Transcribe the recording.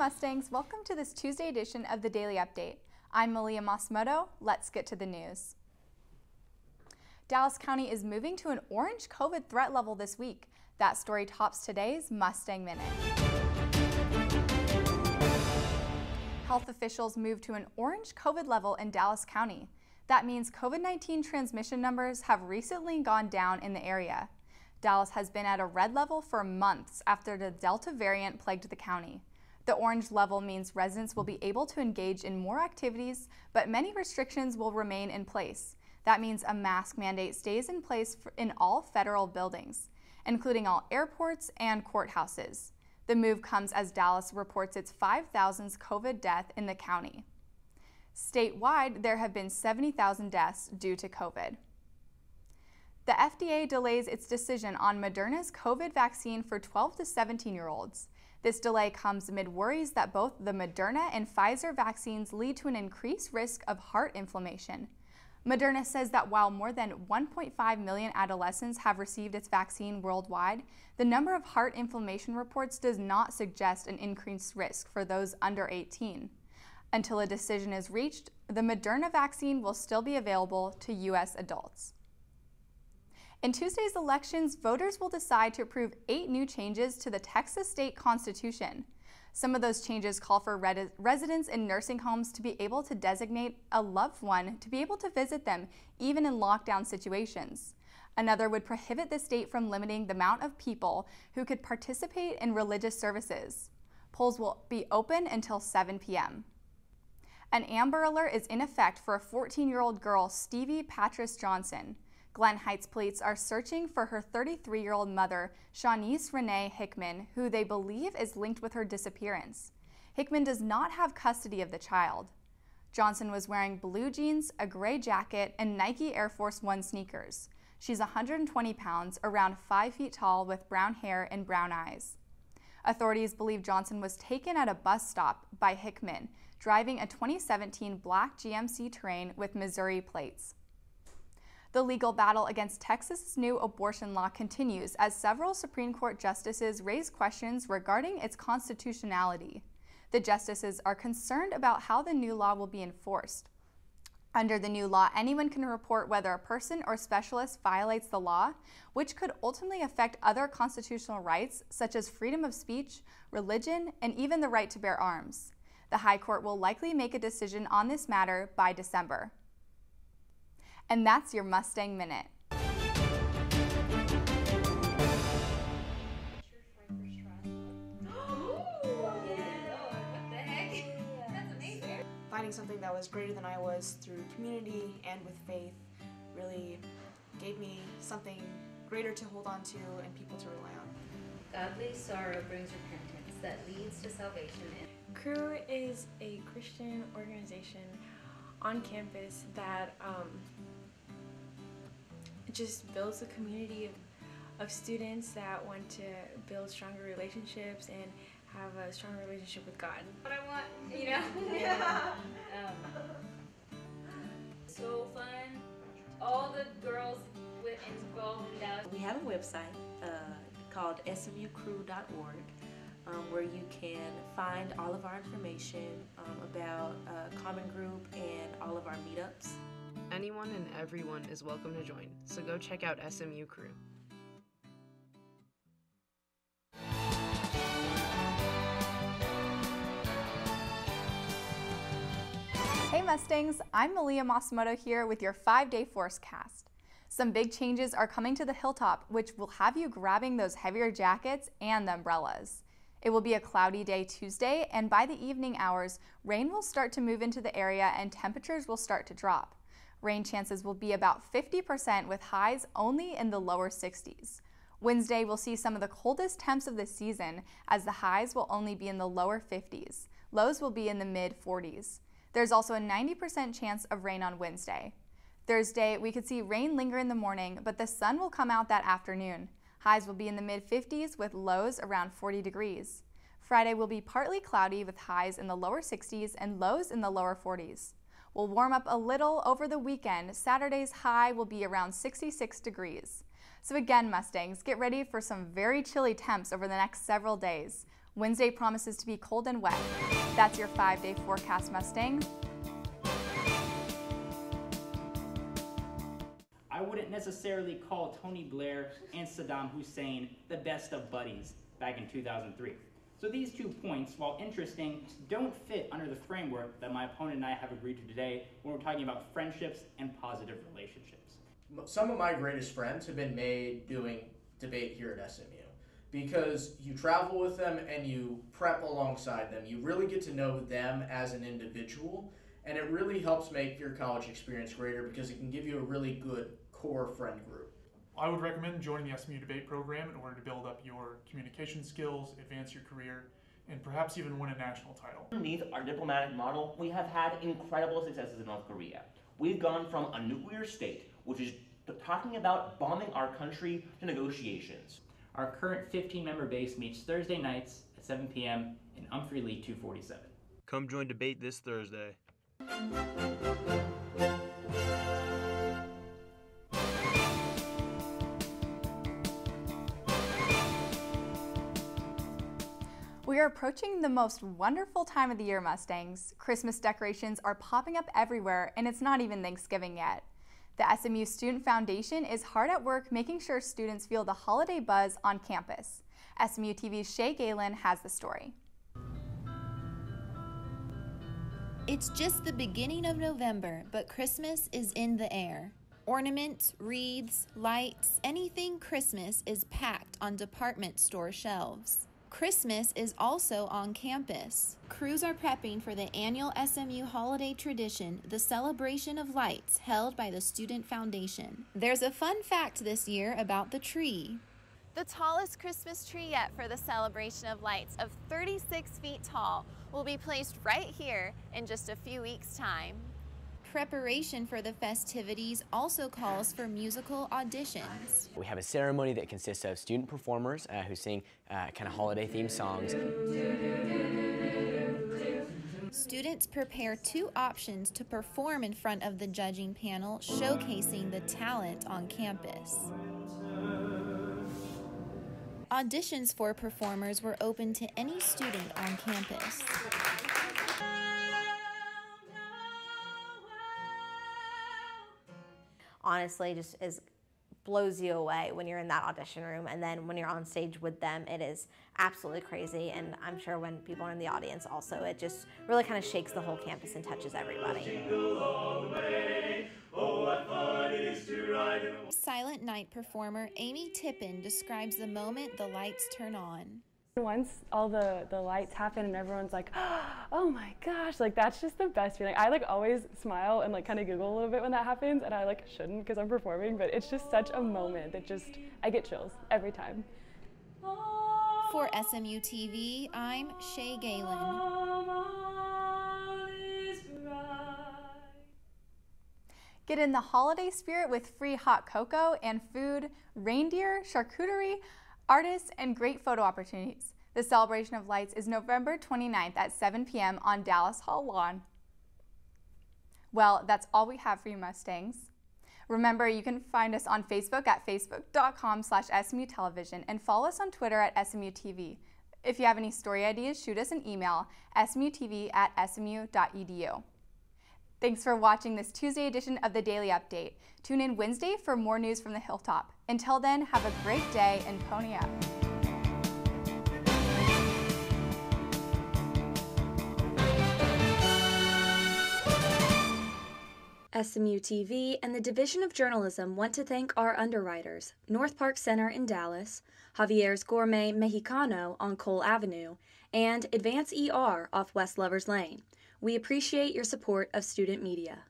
Mustangs, welcome to this Tuesday edition of the Daily Update. I'm Melia Masumoto. Let's get to the news. Dallas County is moving to an orange COVID threat level this week. That story tops today's Mustang Minute. Health officials moved to an orange COVID level in Dallas County. That means COVID-19 transmission numbers have recently gone down in the area. Dallas has been at a red level for months after the Delta variant plagued the county. The orange level means residents will be able to engage in more activities, but many restrictions will remain in place. That means a mask mandate stays in place in all federal buildings, including all airports and courthouses. The move comes as Dallas reports its 5,000th COVID death in the county. Statewide, there have been 70,000 deaths due to COVID. The FDA delays its decision on Moderna's COVID vaccine for 12 to 17-year-olds. This delay comes amid worries that both the Moderna and Pfizer vaccines lead to an increased risk of heart inflammation. Moderna says that while more than 1.5 million adolescents have received its vaccine worldwide, the number of heart inflammation reports does not suggest an increased risk for those under 18. Until a decision is reached, the Moderna vaccine will still be available to U.S. adults. In Tuesday's elections, voters will decide to approve 8 new changes to the Texas state constitution. Some of those changes call for residents in nursing homes to be able to designate a loved one to be able to visit them, even in lockdown situations. Another would prohibit the state from limiting the amount of people who could participate in religious services. Polls will be open until 7 p.m. An Amber Alert is in effect for a 14-year-old girl, Stevie Patrice Johnson. Glen Heights police are searching for her 33-year-old mother, Shawnice Renee Hickman, who they believe is linked with her disappearance. Hickman does not have custody of the child. Johnson was wearing blue jeans, a gray jacket, and Nike Air Force One sneakers. She's 120 pounds, around 5 feet tall, with brown hair and brown eyes. Authorities believe Johnson was taken at a bus stop by Hickman, driving a 2017 black GMC Terrain with Missouri plates. The legal battle against Texas's new abortion law continues as several Supreme Court justices raise questions regarding its constitutionality. The justices are concerned about how the new law will be enforced. Under the new law, anyone can report whether a person or specialist violates the law, which could ultimately affect other constitutional rights such as freedom of speech, religion, and even the right to bear arms. The High Court will likely make a decision on this matter by December. And that's your Mustang Minute. Finding something that was greater than I was through community and with faith really gave me something greater to hold on to and people to rely on. Godly sorrow brings repentance that leads to salvation. Crew is a Christian organization on campus that just builds a community of students that want to build stronger relationships and have a stronger relationship with God. What I want, you know? Yeah. So fun. All the girls involved in Dallas. We have a website called SMU-crew.org where you can find all of our information about Common Group and all of our meetups. Anyone and everyone is welcome to join, so go check out SMU Crew. Hey Mustangs, I'm Melia Masumoto here with your 5-day forecast. Some big changes are coming to the hilltop, which will have you grabbing those heavier jackets and the umbrellas. It will be a cloudy day Tuesday, and by the evening hours, rain will start to move into the area and temperatures will start to drop. Rain chances will be about 50% with highs only in the lower 60s. Wednesday will see some of the coldest temps of the season as the highs will only be in the lower 50s. Lows will be in the mid 40s. There's also a 90% chance of rain on Wednesday. Thursday, we could see rain linger in the morning, but the sun will come out that afternoon. Highs will be in the mid 50s with lows around 40 degrees. Friday will be partly cloudy with highs in the lower 60s and lows in the lower 40s. We'll warm up a little over the weekend. Saturday's high will be around 66 degrees. So again, Mustangs, get ready for some very chilly temps over the next several days. Wednesday promises to be cold and wet. That's your 5-day forecast, Mustangs. I wouldn't necessarily call Tony Blair and Saddam Hussein the best of buddies back in 2003. So these 2 points, while interesting, don't fit under the framework that my opponent and I have agreed to today when we're talking about friendships and positive relationships. Some of my greatest friends have been made doing debate here at SMU because you travel with them and you prep alongside them. You really get to know them as an individual, and it really helps make your college experience greater because it can give you a really good core friend group. I would recommend joining the SMU debate program in order to build up your communication skills, advance your career, and perhaps even win a national title. Underneath our diplomatic model, we have had incredible successes in North Korea. We've gone from a nuclear state, which is talking about bombing our country, to negotiations. Our current 15-member base meets Thursday nights at 7 p.m. in Humphrey Lee 247. Come join debate this Thursday. We are approaching the most wonderful time of the year, Mustangs. Christmas decorations are popping up everywhere, and it's not even Thanksgiving yet. The SMU Student Foundation is hard at work making sure students feel the holiday buzz on campus. SMU-TV's Shay Galen has the story. It's just the beginning of November, but Christmas is in the air. Ornaments, wreaths, lights, anything Christmas is packed on department store shelves. Christmas is also on campus. Crews are prepping for the annual SMU holiday tradition, the Celebration of Lights, held by the Student Foundation. There's a fun fact this year about the tree. The tallest Christmas tree yet for the Celebration of Lights, of 36 feet tall, will be placed right here in just a few weeks' time. Preparation for the festivities also calls for musical auditions. We have a ceremony that consists of student performers who sing kind of holiday-themed songs. Students prepare 2 options to perform in front of the judging panel, showcasing the talent on campus. Auditions for performers were open to any student on campus. Honestly, just blows you away when you're in that audition room, and then when you're on stage with them, it is absolutely crazy. And I'm sure when people are in the audience also, it just really kind of shakes the whole campus and touches everybody. Silent Night performer Amy Tippin describes the moment the lights turn on. Once all the lights happen and everyone's like, oh my gosh, like that's just the best feeling. I like always smile and like kind of giggle a little bit when that happens, and I like shouldn't because I'm performing, but it's just such a moment that just, I get chills every time. For SMU-TV, I'm Shay Galen. Get in the holiday spirit with free hot cocoa and food, reindeer, charcuterie, artists, and great photo opportunities. The Celebration of Lights is November 29th at 7 p.m. on Dallas Hall lawn. Well, that's all we have for you, Mustangs. Remember, you can find us on Facebook at facebook.com/SMU-television and follow us on Twitter at SMU-TV. If you have any story ideas, shoot us an email, smutv@smu.edu. Thanks for watching this Tuesday edition of the Daily Update. Tune in Wednesday for more news from the Hilltop. Until then, have a great day and pony up. SMU-TV and the Division of Journalism want to thank our underwriters, North Park Center in Dallas, Javier's Gourmet Mexicano on Cole Avenue, and Advance ER off West Lovers Lane. We appreciate your support of student media.